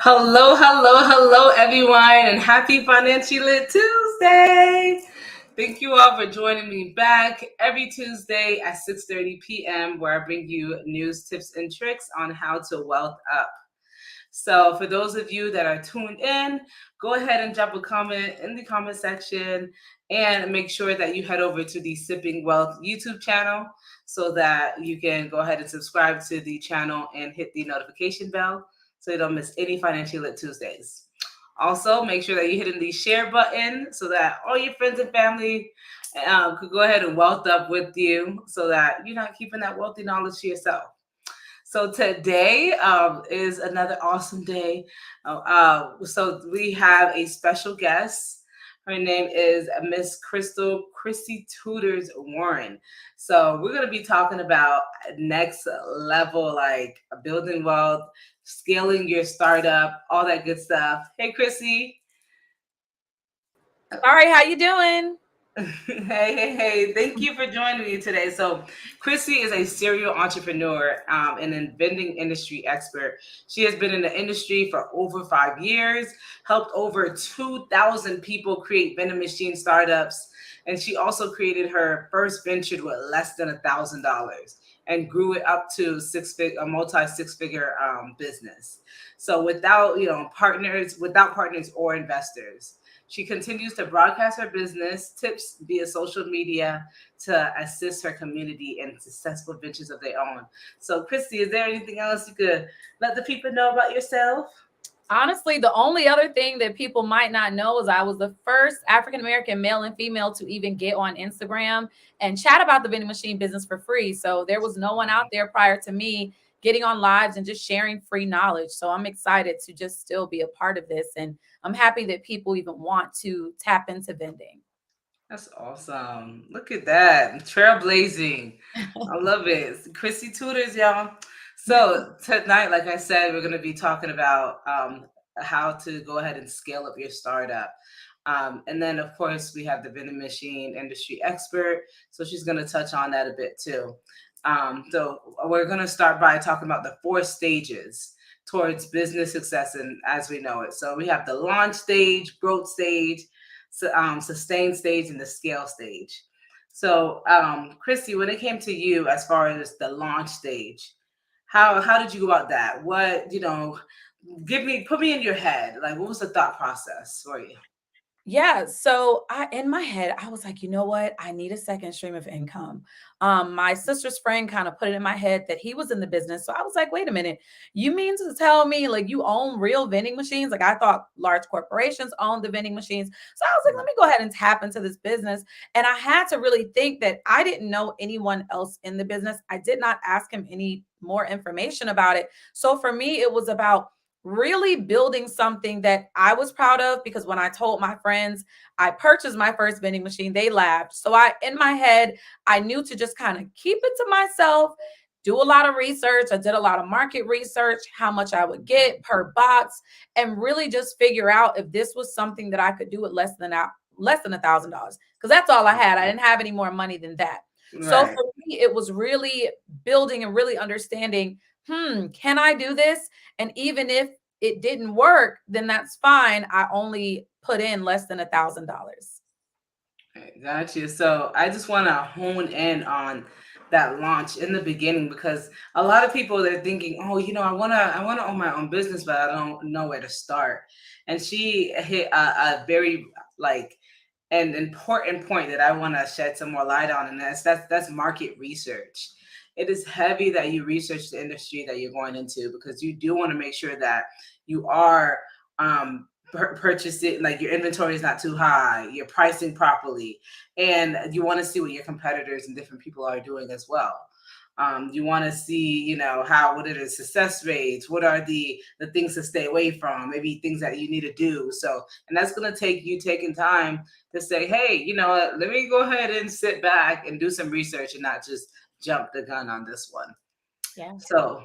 Hello, everyone, and happy Financially Lit Tuesday. Thank you all for joining me back every Tuesday at 6:30 p.m., where I bring you news, tips, and tricks on how to wealth up. So, for those of you that are tuned in, go ahead and drop a comment in the comment section and make sure that you head over to the Sipping Wealth YouTube channel so that you can go ahead and subscribe to the channel and hit the notification bell so you don't miss any Financially Lit Tuesdays. Also, make sure that you're hitting the share button so that all your friends and family could go ahead and wealth up with you so that you're not keeping that wealthy knowledge to yourself. So today is another awesome day. So we have a special guest. Her name is Miss Crissy Tutors Warren. So we're going to be talking about next level, like building wealth, scaling your startup, all that good stuff. Hey, Crissy. All right, how you doing? Hey. Thank you for joining me today. So, Crissy is a serial entrepreneur and a vending industry expert. She has been in the industry for over 5 years, helped over 2,000 people create vending machine startups, and she also created her first venture with less than $1,000 and grew it up to a multi six-figure business. So, without partners or investors. She continues to broadcast her business tips via social media to assist her community in successful ventures of their own. So, Crissy, is there anything else you could let the people know about yourself? Honestly, the only other thing that people might not know is I was the first African American male and female to even get on Instagram and chat about the vending machine business for free. So there was no one out there prior to me getting on lives and just sharing free knowledge. So I'm excited to just still be a part of this. And I'm happy that people even want to tap into vending. That's awesome. Look at that. Trailblazing. I love it. Crissy Tutors, y'all. So tonight, like I said, we're going to be talking about how to go ahead and scale up your startup. And then, of course, we have the vending machine industry expert. So she's going to touch on that a bit too. So we're going to start by talking about the 4 stages towards business success and as we know it. So we have the launch stage, growth stage, sustain stage, and the scale stage. So, Crissy, when it came to you as far as the launch stage, how did you go about that? What put me in your head. Like, what was the thought process for you? Yeah, so in my head, I was like, you know what? I need a second stream of income. My sister's friend kind of put it in my head that he was in the business. So I was like, wait a minute, you mean to tell me like you own real vending machines? Like I thought large corporations owned the vending machines. So I was like, let me go ahead and tap into this business. And I had to really think that I didn't know anyone else in the business. I did not ask him any more information about it. So for me, it was about really building something that I was proud of because when I told my friends I purchased my first vending machine, they laughed. So in my head, I knew to just kind of keep it to myself, do a lot of research. I did a lot of market research, how much I would get per box, and really just figure out if this was something that I could do with less than $1,000 because that's all I had. I didn't have any more money than that. So Right. for me, it was really building and really understanding, can I do this? And even if it didn't work, then that's fine. I only put in less than $1,000. Got you. So I just want to hone in on that launch in the beginning because a lot of people they're thinking, oh, I wanna own my own business, but I don't know where to start. And she hit a very like an important point that I want to shed some more light on, and that's market research. It is heavy that you research the industry that you're going into because you do want to make sure that you are purchase it like your inventory is not too high, you're pricing properly, and you want to see what your competitors and different people are doing as well. You want to see, what are the success rates, what are the things to stay away from, maybe things that you need to do. So, and that's going to take you taking time to say, hey, you know what, let me go ahead and sit back and do some research and not just jump the gun on this one. Yeah. So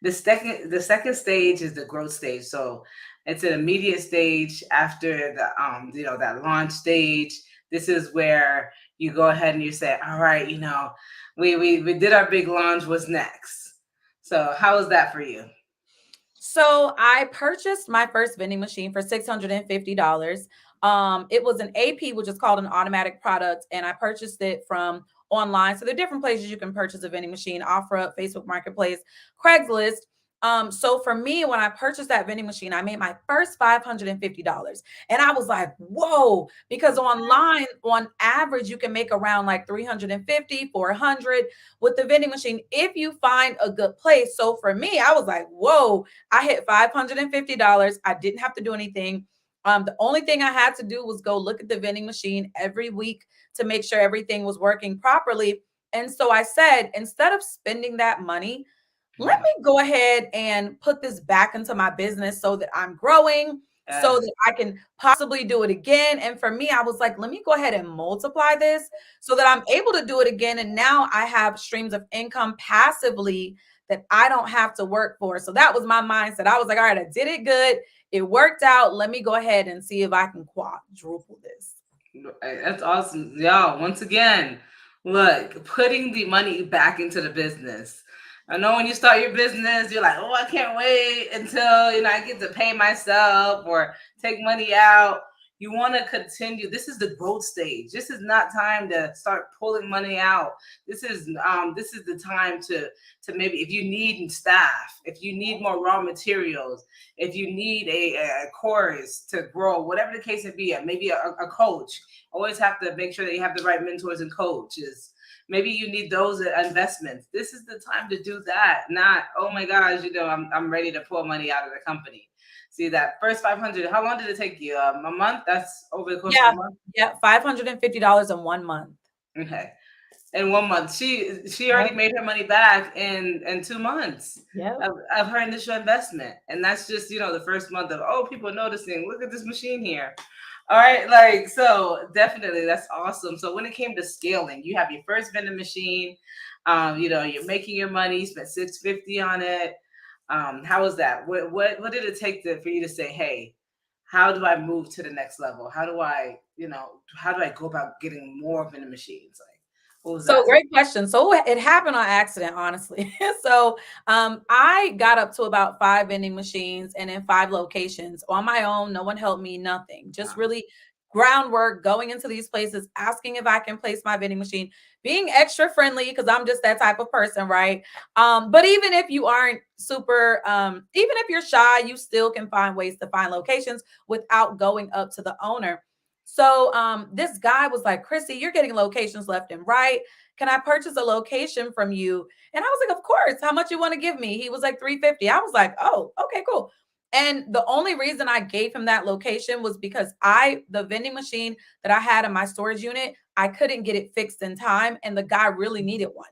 the second stage is the growth stage. So it's an immediate stage after that launch stage. This is where you go ahead and you say, all right, we did our big launch. What's next? So how was that for you? So I purchased my first vending machine for $650. It was an AP, which is called an automatic product, and I purchased it from online. So there are different places you can purchase a vending machine: OfferUp, Facebook Marketplace, Craigslist. So for me, when I purchased that vending machine, I made my first $550. And I was like, whoa, because online, on average, you can make around like 350, 400 with the vending machine if you find a good place. So for me, I was like, whoa, I hit $550. I didn't have to do anything. The only thing I had to do was go look at the vending machine every week to make sure everything was working properly. And so I said, instead of spending that money, let me go ahead and put this back into my business so that I'm growing, so Yes. that I can possibly do it again. And for me, I was like, let me go ahead and multiply this so that I'm able to do it again. And now I have streams of income passively that I don't have to work for. So that was my mindset. I was like, all right, I did it good. It worked out. Let me go ahead and see if I can quadruple this. That's awesome. Y'all, once again, look, putting the money back into the business. I know when you start your business, you're like, oh, I can't wait until I get to pay myself or take money out. You want to continue. This is the growth stage. This is not time to start pulling money out. This is the time to maybe, if you need staff, if you need more raw materials, if you need a course to grow, whatever the case may be, maybe a coach. Always have to make sure that you have the right mentors and coaches. Maybe you need those investments. This is the time to do that. Not, oh my gosh, I'm ready to pull money out of the company. See that first 500. How long did it take you? A month? That's over the course of Yeah. a month. Yeah. $550 in 1 month. Okay. In 1 month, she already Yep. made her money back in 2 months Yep. of her initial investment, and that's just the first month of, oh, people noticing. Look at this machine here. All right, like, so definitely that's awesome. So when it came to scaling, you have your first vending machine. You're making your money. You spent 650 on it. How was that? What did it take for you to say, hey, how do I move to the next level? How do I go about getting more vending machines? Like, what was So that? great question. So it happened on accident, honestly. So I got up to about 5 vending machines and in 5 locations on my own. No one helped me, nothing. Just Wow. really groundwork, going into these places, asking if I can place my vending machine, being extra friendly because I'm just that type of person, right? But even if you aren't super, even if you're shy, you still can find ways to find locations without going up to the owner. So this guy was like, Crissy, you're getting locations left and right. Can I purchase a location from you? And I was like, of course. How much you want to give me? He was like 350. I was like, oh, okay, cool. And the only reason I gave him that location was because the vending machine that I had in my storage unit, I couldn't get it fixed in time. And the guy really needed one.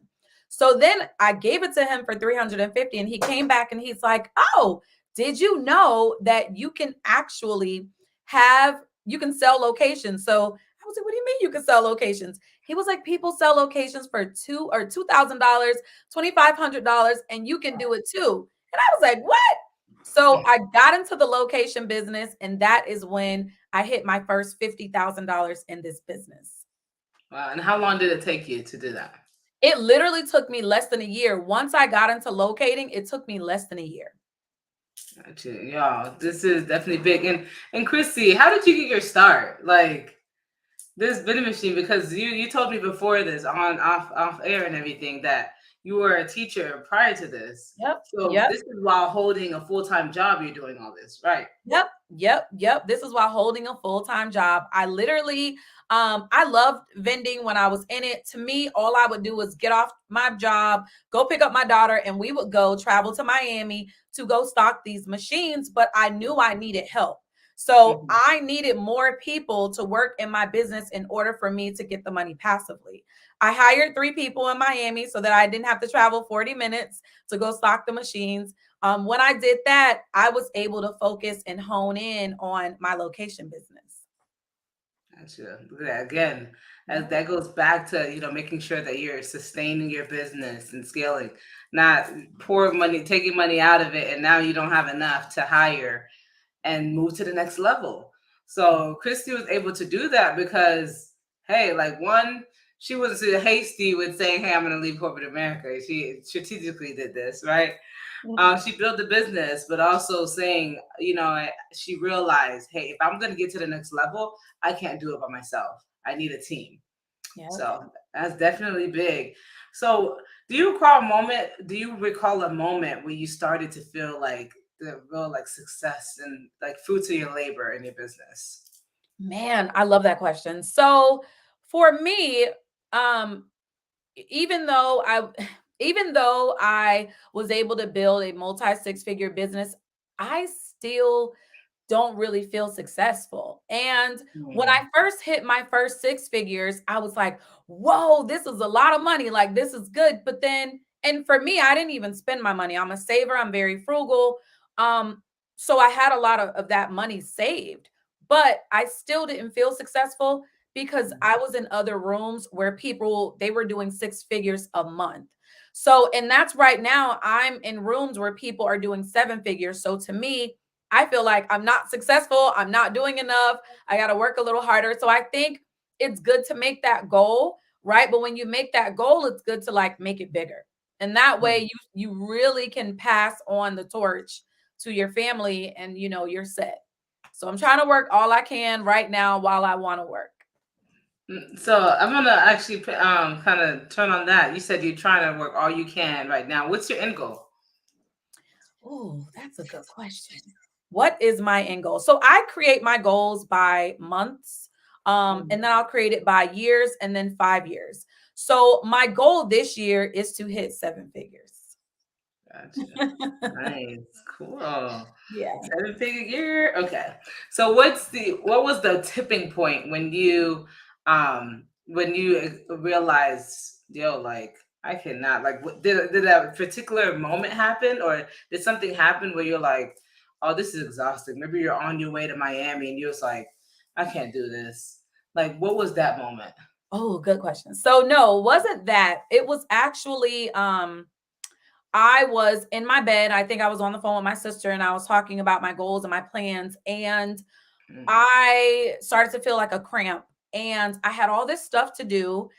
So then I gave it to him for 350 and he came back and he's like, oh, did you know that you can actually you can sell locations? So I was like, what do you mean you can sell locations? He was like, people sell locations for $2,000, $2,500, and you can do it too. And I was like, what? So I got into the location business, and that is when I hit my first $50,000 in this business. Wow. And how long did it take you to do that? It literally took me less than a year. Once I got into locating, it took me less than a year. Gotcha. Y'all, this is definitely big. And Crissy, how did you get your start? Like, this vending machine, because you told me before this on off air and everything that you were a teacher prior to this. Yep. So Yep. this is while holding a full-time job, you're doing all this, right? Yep. This is while holding a full-time job. I literally, I loved vending when I was in it. To me, all I would do was get off my job, go pick up my daughter, and we would go travel to Miami to go stock these machines. But I knew I needed help. So Mhm. I needed more people to work in my business in order for me to get the money passively. I hired 3 people in Miami so that I didn't have to travel 40 minutes to go stock the machines. When I did that, I was able to focus and hone in on my location business. Gotcha. Look at that again. As Yeah. that goes back to making sure that you're sustaining your business and scaling, not pouring money, taking money out of it, and now you don't have enough to hire and move to the next level. So Crissy was able to do that because, hey, like, one, she was hasty with saying, "Hey, I'm going to leave corporate America." She strategically did this, right? She built the business, but also saying, she realized, hey, if I'm going to get to the next level, I can't do it by myself. I need a team. Yep. So that's definitely big. So do you recall a moment where you started to feel like the real like success and like fruits of your labor in your business? Man, I love that question. So for me, um, even though I even though I was able to build a multi six-figure business, I still don't really feel successful. And when I Mm, first hit my first six figures, I was like, whoa, this is a lot of money. Like, this is good. But then, and for me, I didn't even spend my money. I'm a saver, I'm very frugal. Um, so I had a lot of that money saved, but I still didn't feel successful because mm, I was in other rooms where people they were doing six figures a month. So, and that's right now I'm in rooms where people are doing seven figures. So to me, I feel like I'm not successful. I'm not doing enough. I got to work a little harder. So I think it's good to make that goal, right? But when you make that goal, it's good to like make it bigger. And that way mm. you really can pass on the torch to your family and you're set. So I'm trying to work all I can right now while I want to work. So I'm gonna actually kind of turn on that. You said you're trying to work all you can right now. What's your end goal? Oh, that's a good question. What is my end goal? So I create my goals by months, and then I'll create it by years and then 5 years. So my goal this year is to hit seven figures. Gotcha. Nice. Cool. Yeah. 7 figure year. Okay. So what was the tipping point when you realized, yo, like I cannot like did that particular moment happen, or did something happen where you're like, oh, this is exhausting. Maybe you're on your way to Miami and you're just like, I can't do this. Like what was that moment? Oh, good question. So no, it wasn't that. It was actually I was in my bed. I think I was on the phone with my sister and I was talking about my goals and my plans, and Mm, I started to feel like a cramp, and I had all this stuff to do.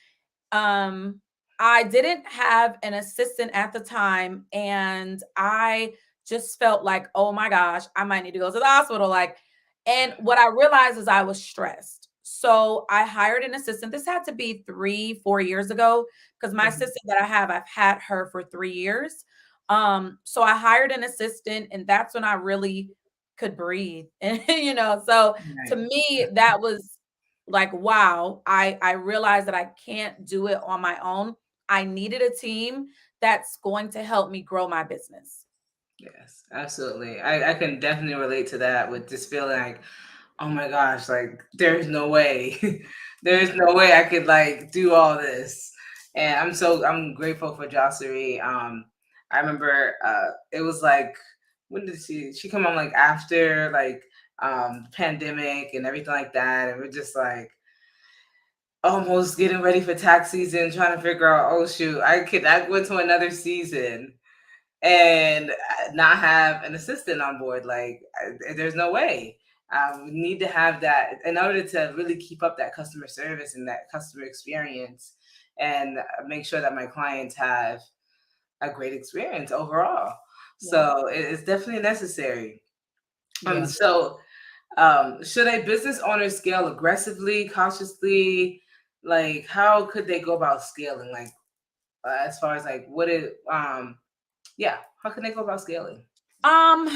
Um, I didn't have an assistant at the time, and I just felt like, oh my gosh, I might need to go to the hospital. Like, and what I realized is I was stressed. So I hired an assistant. This had to be 3, 4 years ago because my mhm. assistant that I have, I've had her for 3 years. So I hired an assistant, and that's when I really could breathe. And so to Right. me, that was like, wow, I realized that I can't do it on my own. I needed a team that's going to help me grow my business. Yes, absolutely. I can definitely relate to that with just feeling like, oh my gosh, like there's no way. There's no way I could like do all this. And I'm grateful for Jocelyn. I remember it was like when did she come on like after like the pandemic and everything like that. And we're just like almost getting ready for tax season, trying to figure out, oh shoot, I go into another season and not have an assistant on board. Like, there's no way. We need to have that in order to really keep up that customer service and that customer experience, and make sure that my clients have a great experience overall. Yeah. So it's definitely necessary. Yeah. Should a business owner scale aggressively, cautiously? Like, how could they go about scaling? Like, as far as like what it yeah, how can they go about scaling? Um,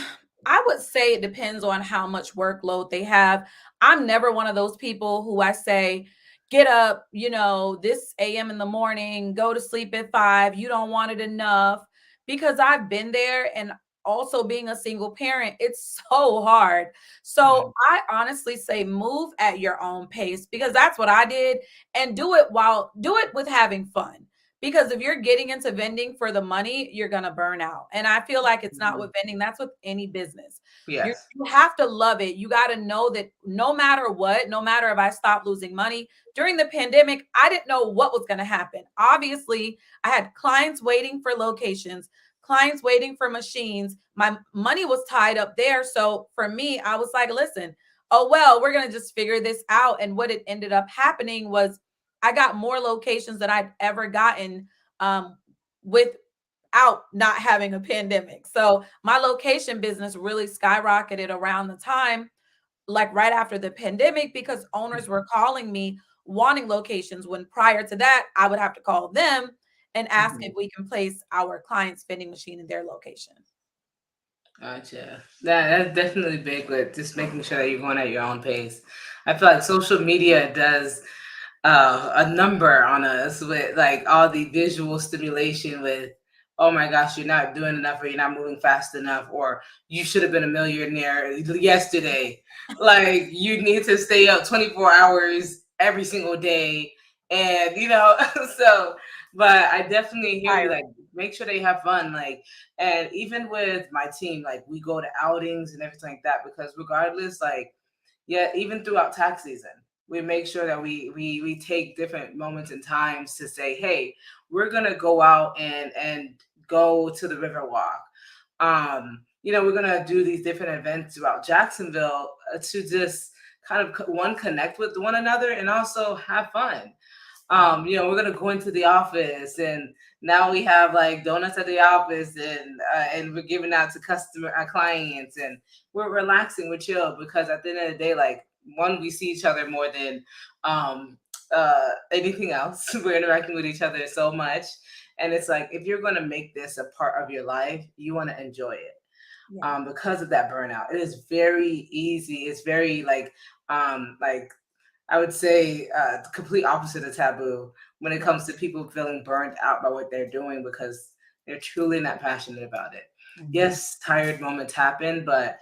I would say it depends on how much workload they have. I'm never one of those people who I say, get up, this AM in the morning, go to sleep at 5. You don't want it enough because I've been there, and also being a single parent, it's so hard. So Mhm. I honestly say move at your own pace because that's what I did, and do it with having fun, because if you're getting into vending for the money, you're going to burn out. And I feel like it's not Mhm. with vending, that's with any business. Yes. You have to love it. You got to know that no matter what, no matter if I stop losing money during the pandemic, I didn't know what was going to happen. Obviously, I had clients waiting for locations, clients waiting for machines. My money was tied up there. So for me, I was like, listen, oh, well, we're going to just figure this out. And what it ended up happening was I got more locations than I'd ever gotten um, without not having a pandemic. So my location business really skyrocketed around the time, like right after the pandemic, because owners were calling me wanting locations, when prior to that, I would have to call them and ask if Mhm. we can place our client's vending machine in their location. Gotcha. That's definitely big with just making sure that you're going at your own pace. I feel like social media does a number on us with like all the visual stimulation with, oh my gosh, you're not doing enough, or you're not moving fast enough, or you should have been a millionaire yesterday. Like you need to stay up 24 hours every single day. And so but I definitely hear you, Tiring. like make sure they have fun. Like, and even with my team, like we go to outings and everything like that, because regardless, like, yeah, even throughout tax season, we make sure that we take different moments and times to say, hey, we're gonna go out and go to the river walk. We're gonna do these different events throughout Jacksonville, to just kind of one, connect with one another and also have fun. We're gonna go into the office, and now we have like donuts at the office, and we're giving out to our clients, and we're relaxing, we're chill, because at the end of the day, like, one, we see each other more than anything else. We're interacting with each other so much, and it's like, if you're gonna make this a part of your life, you want to enjoy it. Yeah. Because of that burnout, it is very easy. It's very like I would say, the complete opposite of taboo when it Right. comes to people feeling burned out by what they're doing because they're truly not passionate about it. Mhm. Yes, tired moments happen, but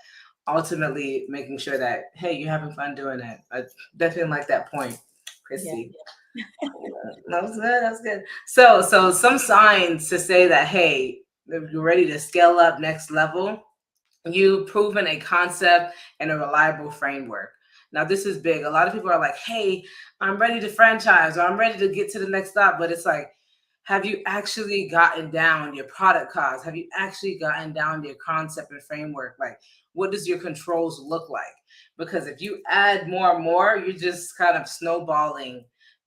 ultimately making sure that, hey, you're having fun doing it. I definitely like that point, Yeah. Chrissy. That was good. That was good. So some signs to say that, hey, if you're ready to scale up next level, you've proven a concept and a reliable framework. Now, this is big. A lot of people are like, hey, I'm ready to franchise, or I'm ready to get to the next stop. But it's like, have you actually gotten down your product cost? Have you actually gotten down your concept and framework? Like, what does your controls look like? Because if you add more and more, you're just kind of snowballing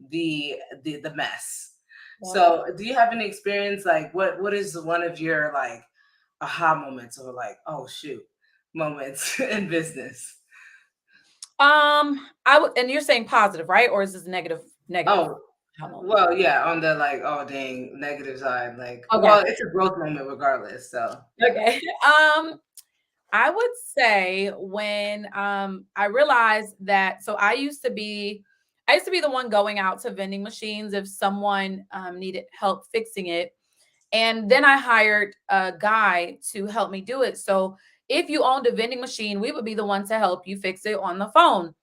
the mess. Yep. So, do you have any experience? Like, what is one of your like aha moments, or like, oh shoot, moments in business? I would, and you're saying positive, right? Or is this negative? Negative Oh, aha moment. well, yeah, on the like, oh dang, negative side. Like, Okay. well, it's a growth moment regardless. So, Okay. I would say when I realized that, so I used to be the one going out to vending machines if someone needed help fixing it. And then I hired a guy to help me do it. So if you owned a vending machine, we would be the one to help you fix it on the phone.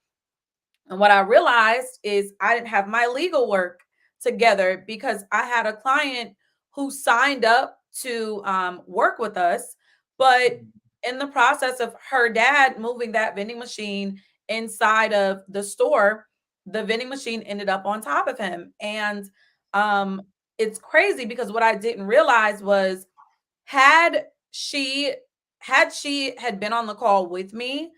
And what I realized is I didn't have my legal work together, because I had a client who signed up to work with us, but in the process of her dad moving that vending machine inside of the store, the vending machine ended up on top of him. And um, it's crazy, because what I didn't realize was, had she had been on the call with me,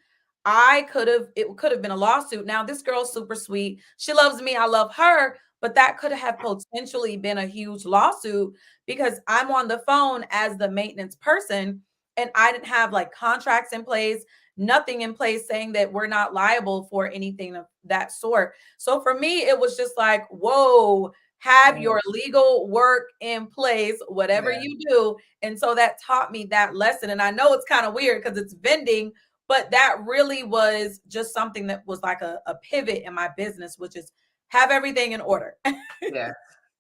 it could have been a lawsuit. Now, this girl's super sweet. She loves me, I love her, but that could have potentially been a huge lawsuit, because I'm on the phone as the maintenance person, and I didn't have like contracts in place, nothing in place saying that we're not liable for anything of that sort. So for me, it was just like, whoa, have mm, your legal work in place, whatever yeah, you do. And so that taught me that lesson. And I know it's kind of weird because it's vending, but that really was just something that was like a pivot in my business, which is have everything in order. yeah.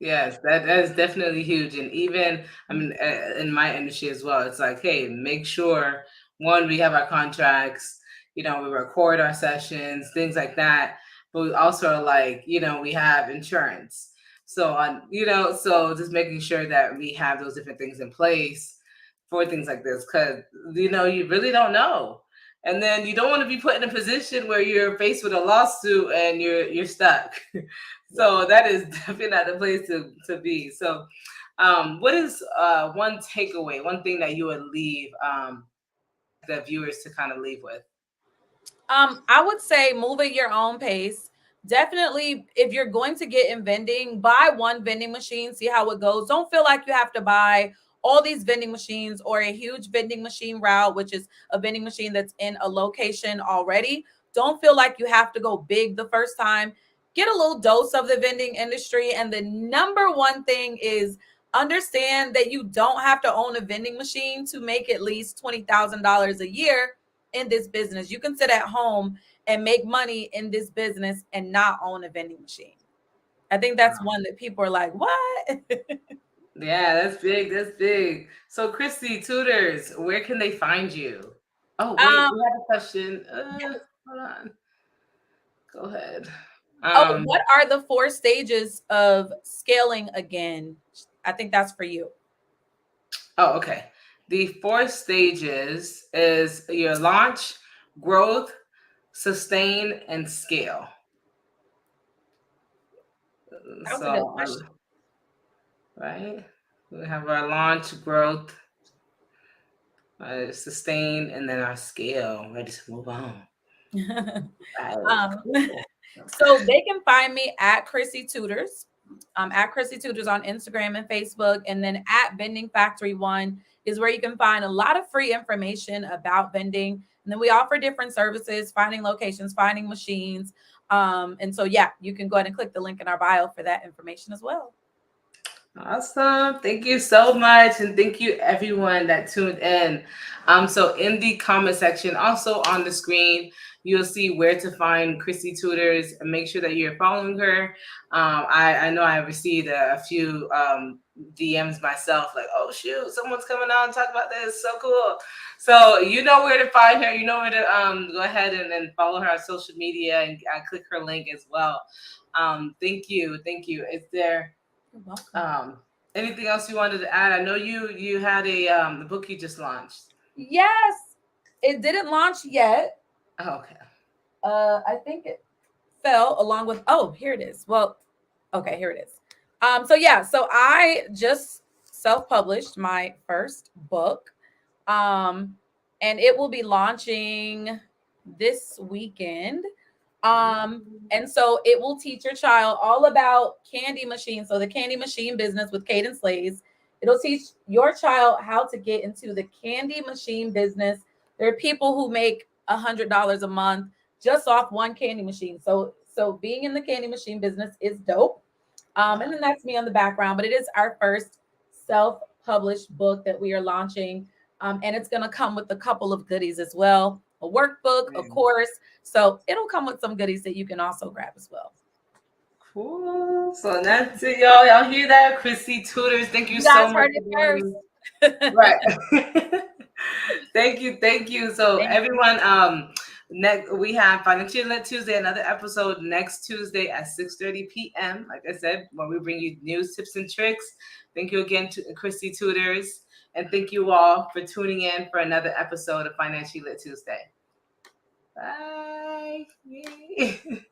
Yes, that is definitely huge. And even, I mean, in my industry as well, it's like, hey, make sure, one, we have our contracts, we record our sessions, things like that. But we also are like, we have insurance. So just making sure that we have those different things in place for things like this, because, you really don't know. And then you don't want to be put in a position where you're faced with a lawsuit and you're stuck. Yeah. So that is definitely not the place to be. So, what is one takeaway, one thing that you would leave the viewers to kind of leave with? I would say move at your own pace, definitely, if you're going to get in vending, buy one vending machine, see how it goes. Don't feel like you have to buy all these vending machines or a huge vending machine route, which is a vending machine that's in a location already. Don't feel like you have to go big the first time. Get a little dose of the vending industry. And the number one thing is understand that you don't have to own a vending machine to make at least $20,000 a year in this business. You can sit at home and make money in this business and not own a vending machine. I think that's one that people are like, what? Yeah, that's big. That's big. So, Crissy, Tutors, where can they find you? Oh, wait, um, we have a question. Hold on. Go ahead. oh, Um, what are the 4 stages of scaling again? I think that's for you. oh, okay. The 4 stages is your launch, growth, sustain, and scale. That was a good So, question. right, we have our launch, growth, sustain, and then our scale. Ready to move on. Right, um, cool. so they can find me at Crissy Tutors, at Crissy Tutors on Instagram and Facebook, and then at Vending Factory One is where you can find a lot of free information about vending. And then we offer different services, finding locations, finding machines. And so yeah, you can go ahead and click the link in our bio for that information as well. Awesome. Thank you so much. And thank you everyone that tuned in. So in the comment section, also on the screen, you'll see where to find Crissy Tutors and make sure that you're following her. I know I received a few DMs myself, like, oh shoot, someone's coming on and talk about this. So cool. So you know where to find her. You know where to go ahead and follow her on social media and click her link as well. Thank you. Thank you. Is there You're welcome. anything else you wanted to add? I know you had a the book you just launched. Yes, it didn't launch yet. Oh, okay. I think it fell along with, oh, here it is. Well, okay, here it is. So yeah, so I just self-published my first book. And it will be launching this weekend. And so it will teach your child all about candy machines. So the candy machine business with Cadence Slays. It'll teach your child how to get into the candy machine business. There are people who make $100 a month just off one candy machine. So being in the candy machine business is dope. And then that's me on the background, but it is our first self-published book that we are launching. And it's going to come with a couple of goodies as well, a workbook, a course. So it'll come with some goodies that you can also grab as well. Cool. So that's it, y'all. Y'all hear that? Crissy Tutors. Thank you, You so guys much heard for it joining first. me. Right. Thank you. Thank you. So Thank everyone, next we have Financial Lit Tuesday, another episode next Tuesday at 6:30 p.m. Like I said, when we bring you news, tips, and tricks. Thank you again to Crissy Tutors. And thank you all for tuning in for another episode of Financially Lit Tuesday. Bye. Yay.